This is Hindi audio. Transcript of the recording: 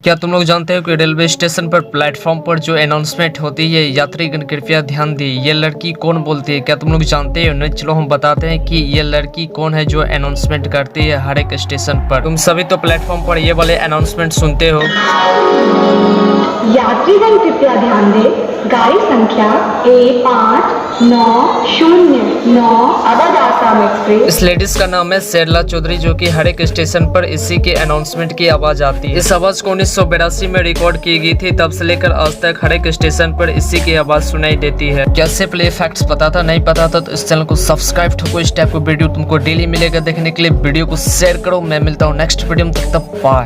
क्या तुम लोग जानते हो कि रेलवे स्टेशन पर प्लेटफॉर्म पर जो अनाउंसमेंट होती है, यात्रीगण कृपया ध्यान दें, ये लड़की कौन बोलती है? क्या तुम लोग जानते हो? नहीं, चलो हम बताते हैं कि ये लड़की कौन है जो अनाउंसमेंट करती है हर एक स्टेशन पर। तुम सभी तो प्लेटफॉर्म पर ये वाले अनाउंसमेंट सुनते हो। यात्रीगण कृपया ध्यान दें, गाड़ी संख्या A5909 अवध आसाम एक्सप्रेस। इस लेडीज का नाम है शेरला चौधरी, जो कि हर एक स्टेशन पर इसी के अनाउंसमेंट की आवाज आती है। इस आवाज को 1982 में रिकॉर्ड की गई थी, तब से लेकर आज तक हर एक स्टेशन पर इसी की आवाज सुनाई देती है। क्या सिर्फ ये फैक्ट्स पता था? नहीं पता था तो इस चैनल को सब्सक्राइब ठोको। इस टाइप का वीडियो तुमको डेली मिलेगा देखने के लिए। वीडियो को शेयर करो। मैं मिलता हूँ नेक्स्ट वीडियो में, तब तक बाय।